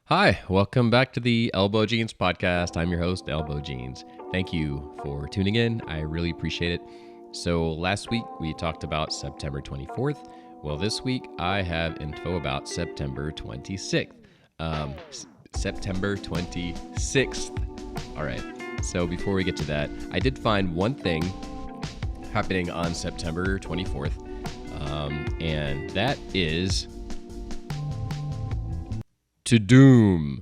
Hi, welcome back to the Elbow Jeans podcast. I'm your host, Elbow Jeans. Thank you for tuning in. I really appreciate it. So last week we talked about September 24th. Well, this week I have info about September 26th. September 26th. All right. So before we get to that, I did find one thing happening on September 24th, and that is Tudum.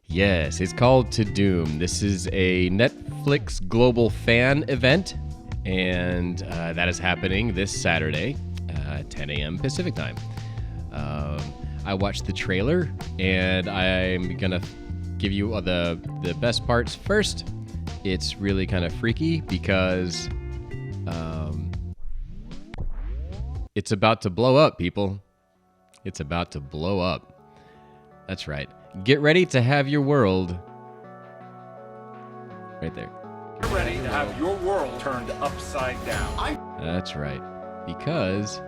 Yes, it's called Tudum. This is a Netflix global fan event, and that is happening this Saturday, 10 a.m. Pacific time. I watched the trailer, and I'm gonna give you the best parts first. It's really kind of freaky because it's about to blow up, people. It's about to blow up. That's right. Get ready to have your world right there. Get ready to have your world turned upside down. That's right. Because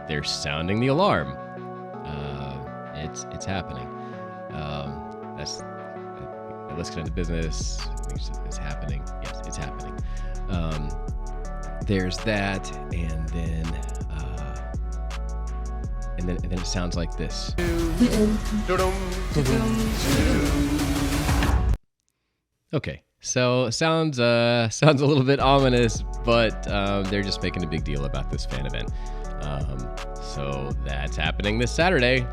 they're sounding the alarm. It's happening. Let's get into business. It's happening. Yes, it's happening. There's that, and then it sounds like this. Okay, so sounds a little bit ominous, but they're just making a big deal about this fan event. So that's happening this Saturday,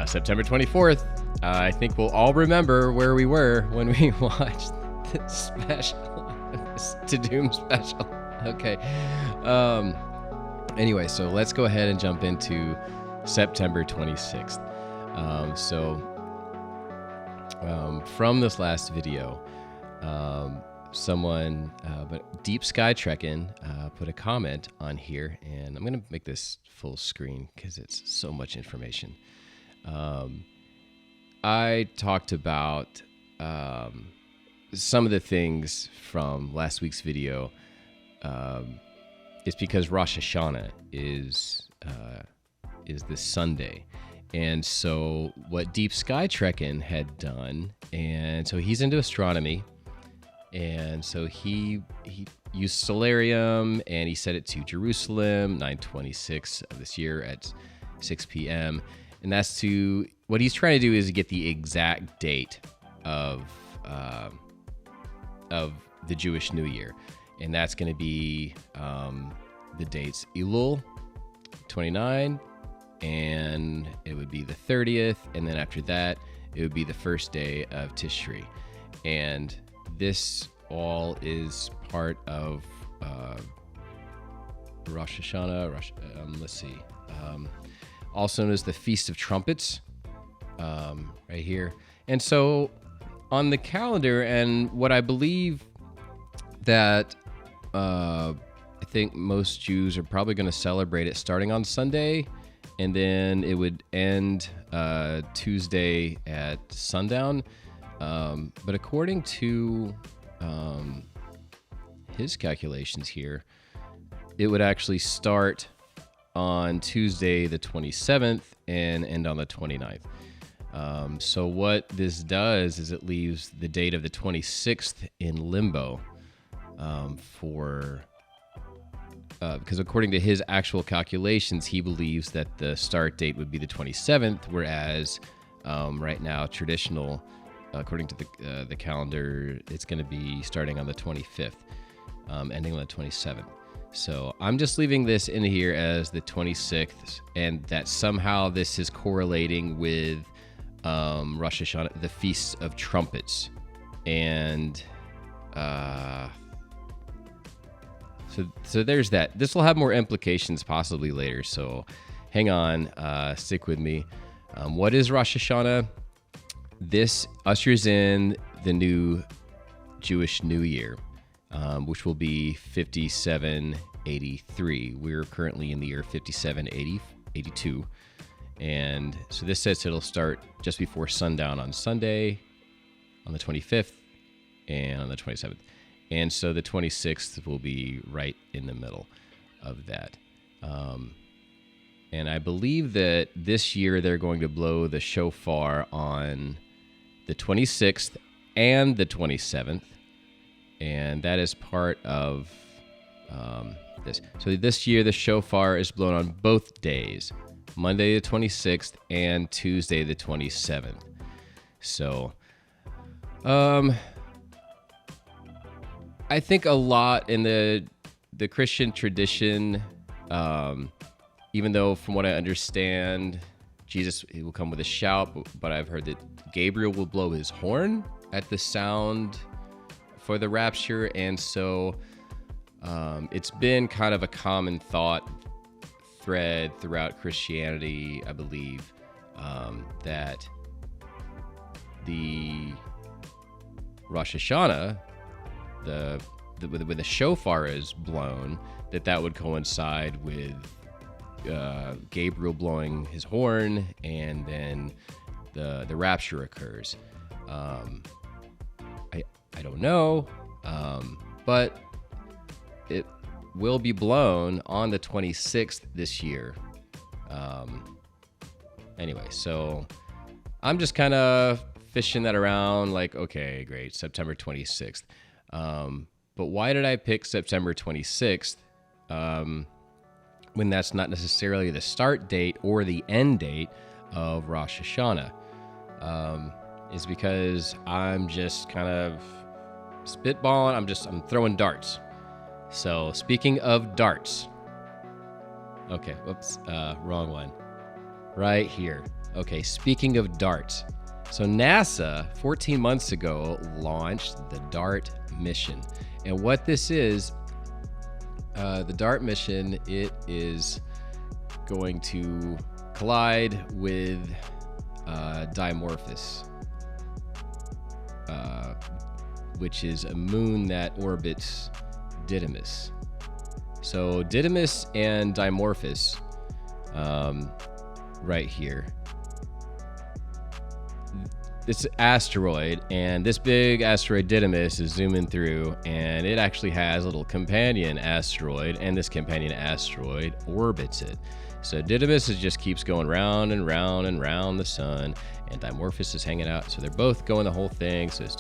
September 24th. I think we'll all remember where we were when we watched this special, this Tudum special. Okay. Anyway, so let's go ahead and jump into September 26th. From this last video, someone, but DeepSky Trekkin, put a comment on here, and I'm going to make this full screen because it's so much information. I talked about some of the things from last week's video. It's because Rosh Hashanah is this Sunday. And so what DeepSky Trekkin had done, and so he's into astronomy, and so he used Solarium, and he set it to Jerusalem, 9/26 of this year at 6 p.m., and that's to, what he's trying to do is get the exact date of the Jewish New Year, and that's going to be the dates Elul 29, and it would be the 30th, and then after that it would be the first day of Tishri, and this all is part of Rosh Hashanah. Also known as the Feast of Trumpets, right here. And so on the calendar, and what I believe that I think most Jews are probably going to celebrate it starting on Sunday, and then it would end Tuesday at sundown. But according to his calculations here, it would actually start on Tuesday the 27th and end on the 29th. So what this does is it leaves the date of the 26th in limbo because according to his actual calculations, he believes that the start date would be the 27th, whereas right now, traditional, according to the calendar, it's going to be starting on the 25th, ending on the 27th. So I'm just leaving this in here as the 26th, and that somehow this is correlating with Rosh Hashanah, the Feast of Trumpets. And so there's that. This will have more implications possibly later, so hang on, stick with me. What is Rosh Hashanah? This ushers in the new Jewish New Year, which will be 5783. We're currently in the year 5782. And so this says it'll start just before sundown on Sunday, on the 25th, and on the 27th. And so the 26th will be right in the middle of that. And I believe that this year they're going to blow the shofar on the 26th and the 27th. And that is part of this. So this year the shofar is blown on both days, Monday the 26th and Tuesday the 27th. So I think a lot in the Christian tradition, even though from what I understand, Jesus will come with a shout, but I've heard that Gabriel will blow his horn at the sound for the rapture. And so it's been kind of a common thought thread throughout Christianity, I believe, that the Rosh Hashanah, when the shofar is blown, that would coincide with Gabriel blowing his horn, and then the rapture occurs. I don't know, but it will be blown on the 26th this year. Anyway, so I'm just kind of fishing that around, like, okay, great, September 26th. But why did I pick September 26th when that's not necessarily the start date or the end date of Rosh Hashanah? Is because I'm just kind of spitballing. I'm throwing darts. So speaking of darts. Okay, whoops, wrong one. Right here. Okay, speaking of darts. So NASA, 14 months ago, launched the DART mission. And what this is, the DART mission, it is going to collide with Dimorphos, which is a moon that orbits Didymus. So Didymus and Dimorphos, right here. This asteroid, and this big asteroid Didymus is zooming through, and it actually has a little companion asteroid, and this companion asteroid orbits it. So Didymus just keeps going round and round and round the sun, and Dimorphos is hanging out. So they're both going the whole thing. So it's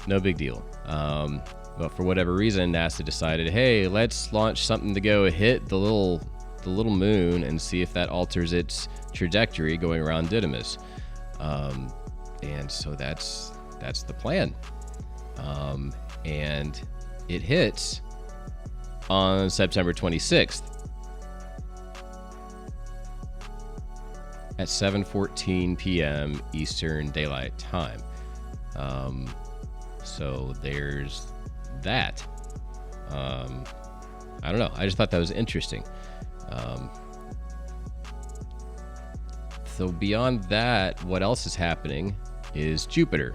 no big deal. But for whatever reason, NASA decided, hey, let's launch something to go hit the little moon and see if that alters its trajectory going around Didymus. And so that's the plan. And it hits on September 26th at 7:14 p.m. Eastern Daylight Time. So there's that. I don't know. I just thought that was interesting. So beyond that, what else is happening is Jupiter.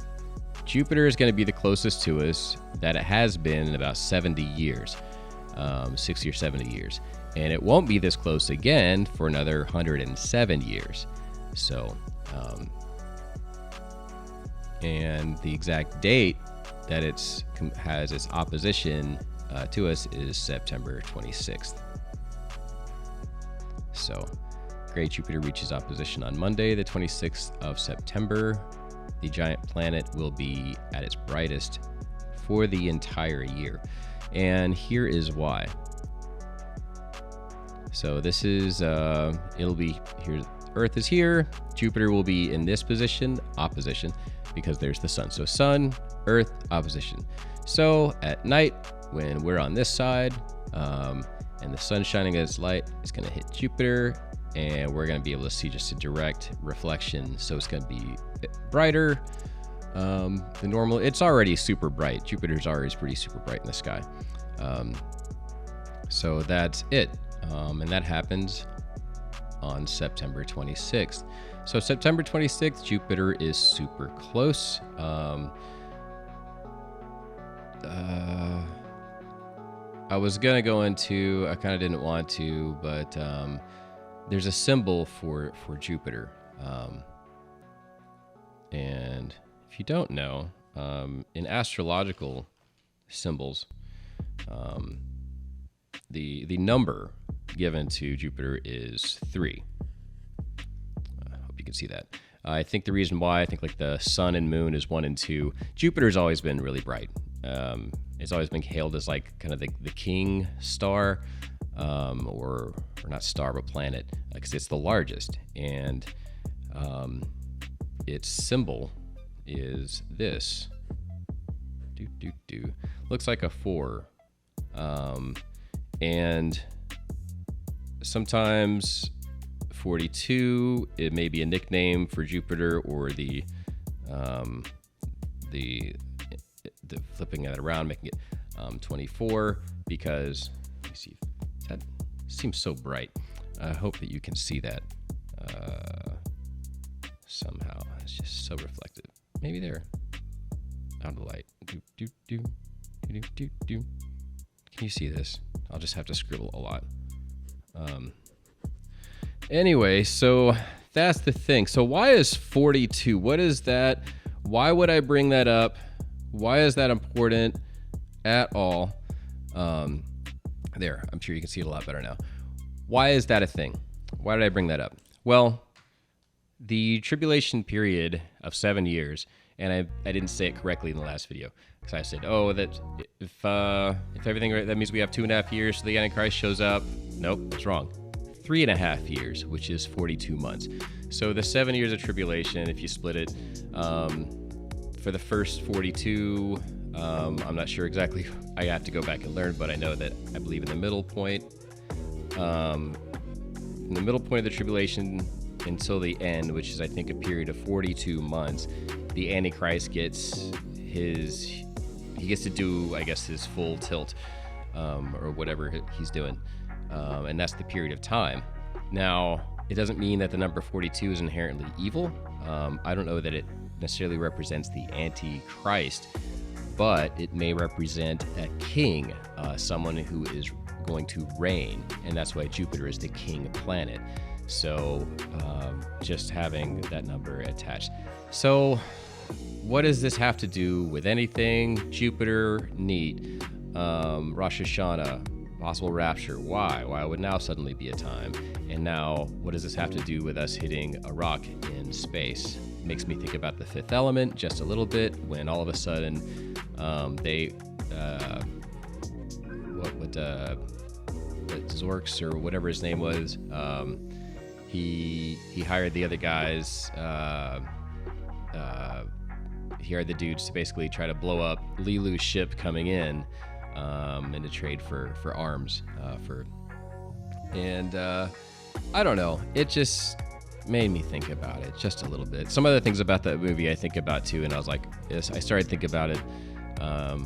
Jupiter is going to be the closest to us that it has been in about 70 years, 60 or 70 years. And it won't be this close again for another 107 years. So, and the exact date that has its opposition to us is September 26th. So, great Jupiter reaches opposition on Monday, the 26th of September. The giant planet will be at its brightest for the entire year. And here is why. So this is, it'll be here. Earth is here. Jupiter will be in this position, opposition, because there's the sun. So sun, Earth, opposition. So at night, when we're on this side, and the sun shining its light, it's going to hit Jupiter, and we're going to be able to see just a direct reflection. So it's going to be brighter than normal. It's already super bright. Jupiter's already pretty super bright in the sky. So that's it. And that happens on September 26th. So September 26th, Jupiter is super close. I was going to go into, I kind of didn't want to, but there's a symbol for Jupiter. And if you don't know, in astrological symbols, the number given to Jupiter is 3. I hope you can see that. I think the reason why, I think like the sun and moon is 1 and 2. Jupiter's always been really bright. It's always been hailed as like kind of the king star, or not star, but planet, because it's the largest. And its symbol is this. Looks like a 4. And sometimes 42, it may be a nickname for Jupiter, or the flipping that around, making it 24, because let me see, that seems so bright. I hope that you can see that somehow. It's just so reflective. Maybe there, out of the light. Can you see this? I'll just have to scribble a lot. Anyway, so that's the thing. So why is 42? What is that? Why would I bring that up? Why is that important at all? There, I'm sure you can see it a lot better now. Why is that a thing? Why did I bring that up? Well, the tribulation period of 7 years, and I didn't say it correctly in the last video, because I said, oh, that if everything right, that means we have 2.5 years till the Antichrist shows up. Nope, that's wrong. 3.5 years, which is 42 months. So the 7 years of tribulation, if you split it, for the first 42, I'm not sure exactly. I have to go back and learn, but I know that I believe in the middle point, of the tribulation until the end, which is I think a period of 42 months, the Antichrist gets to do, I guess, his full tilt, or whatever he's doing. And that's the period of time. Now, it doesn't mean that the number 42 is inherently evil. I don't know that it necessarily represents the Antichrist, but it may represent a king, someone who is going to reign, and that's why Jupiter is the king planet. So just having that number attached. So what does this have to do with anything? Jupiter, neat. Rosh Hashanah, possible rapture. Why would now suddenly be a time? And now what does this have to do with us hitting a rock in space? Makes me think about the Fifth Element just a little bit, when all of a sudden Zorks, or whatever his name was, he hired the other guys, he hired the dudes to basically try to blow up Lilu's ship coming in, to trade for arms, I don't know, it just made me think about it just a little bit. Some other things about that movie I think about too, and I was like, yes, I started thinking about it a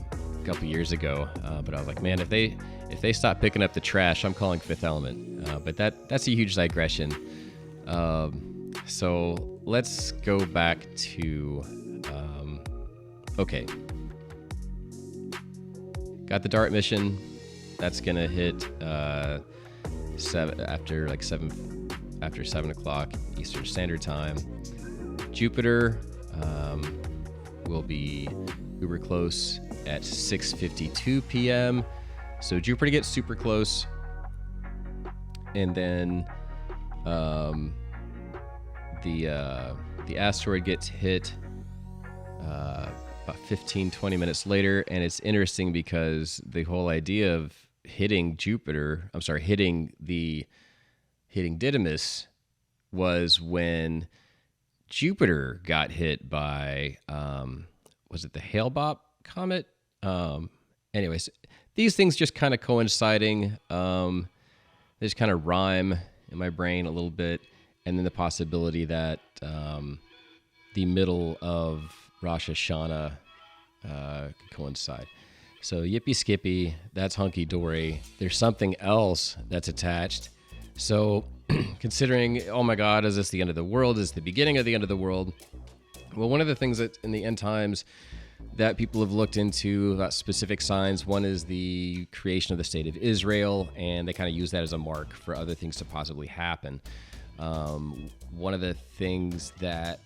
couple years ago, but I was like, man, if they stop picking up the trash, I'm calling Fifth Element. But that's a huge digression. So let's go back to okay. Got the DART mission. That's gonna hit 7 o'clock Eastern Standard Time. Jupiter will be uber close at 6:52 p.m. So Jupiter gets super close, and then the asteroid gets hit about 15-20 minutes later. And it's interesting because the whole idea of hitting Didymus was when Jupiter got hit by was it the Hale-Bopp comet? Anyways, these things just kind of coinciding. They just kind of rhyme in my brain a little bit. And then the possibility that the middle of Rosh Hashanah could coincide. So yippee skippy, that's hunky dory. There's something else that's attached. So considering, oh my God, is this the end of the world? Is this the beginning of the end of the world? Well, one of the things that in the end times that people have looked into about specific signs, one is the creation of the state of Israel, and they kind of use that as a mark for other things to possibly happen. One of the things that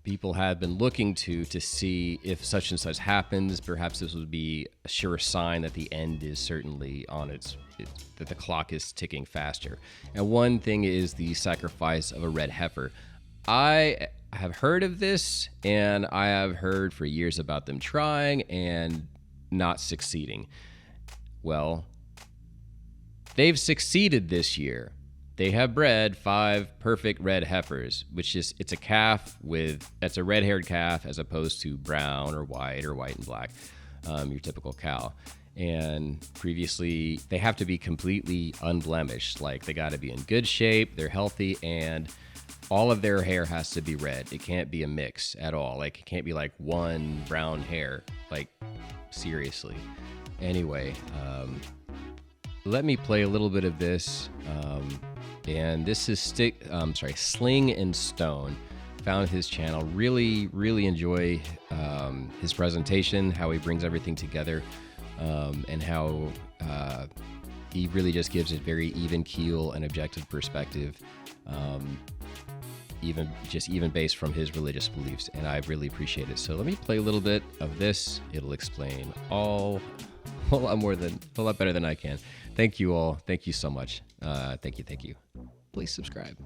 people have been looking to see if such and such happens. Perhaps this would be a sure sign that the end is certainly on that the clock is ticking faster. And one thing is the sacrifice of a red heifer. I have heard of this, and I have heard for years about them trying and not succeeding. Well, they've succeeded this year. They have bred 5 perfect red heifers, which is, it's a calf that's a red-haired calf as opposed to brown or white and black, your typical cow. And previously, they have to be completely unblemished. Like, they got to be in good shape, they're healthy, and all of their hair has to be red. It can't be a mix at all. Like, it can't be like one brown hair. Like, seriously. Anyway, let me play a little bit of this. And this is Sling and Stone. Found his channel. Really, really enjoy his presentation, how he brings everything together, and how he really just gives a very even keel and objective perspective, even based from his religious beliefs, and I really appreciate it. So let me play a little bit of this. It'll explain a lot better than I can. Thank you all. Thank you so much. Thank you. Please subscribe.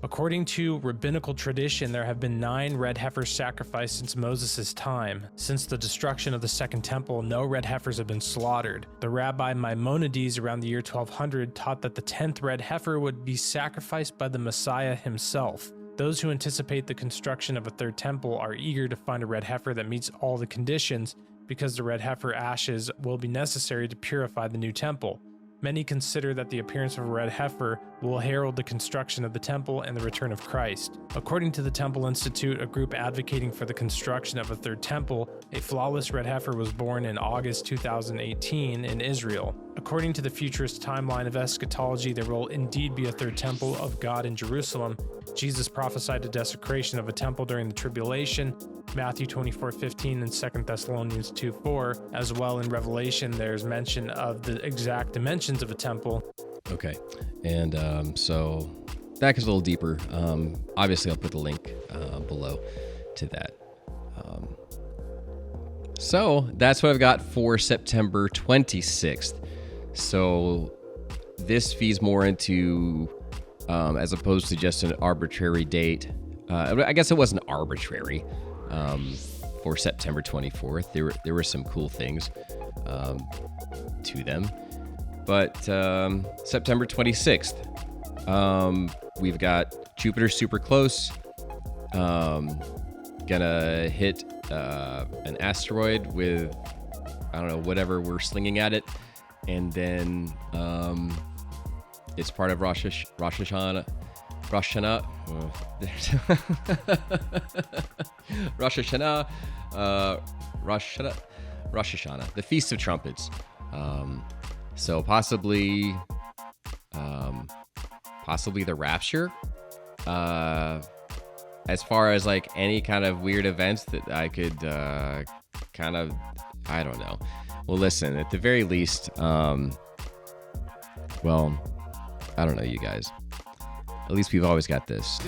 According to rabbinical tradition, there have been 9 red heifers sacrificed since Moses' time. Since the destruction of the Second Temple, no red heifers have been slaughtered. The Rabbi Maimonides around the year 1200 taught that the 10th red heifer would be sacrificed by the Messiah himself. Those who anticipate the construction of a third temple are eager to find a red heifer that meets all the conditions, because the red heifer ashes will be necessary to purify the new temple. Many consider that the appearance of a red heifer will herald the construction of the temple and the return of Christ. According to the Temple Institute, a group advocating for the construction of a third temple, a flawless red heifer was born in August 2018 in Israel. According to the futurist timeline of eschatology, there will indeed be a third temple of God in Jerusalem. Jesus prophesied the desecration of a temple during the tribulation, Matthew 24:15 and 2 Thessalonians 2:4. As well in Revelation, there's mention of the exact dimensions of a temple. Okay, and so that goes a little deeper. Obviously, I'll put the link below to that. So that's what I've got for September 26th. So this feeds more into, as opposed to just an arbitrary date. I guess it wasn't arbitrary. For September 24th, there were some cool things to them. But September 26th, we've got Jupiter super close. Gonna hit an asteroid with, I don't know, whatever we're slinging at it. And then it's part of Rosh Hashanah. Rosh Hashanah. Rosh Hashanah. Rosh Hashanah. The Feast of Trumpets. So possibly the rapture. As far as like any kind of weird events that I could I don't know. Well, listen, at the very least, well, I don't know, you guys. At least we've always got this.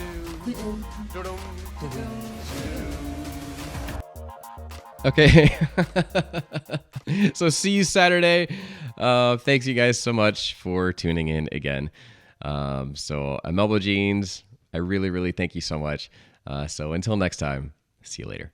Okay. So see you Saturday. Thanks you guys so much for tuning in again. So I'm Elbow Jeans. I really, really thank you so much. So until next time, see you later.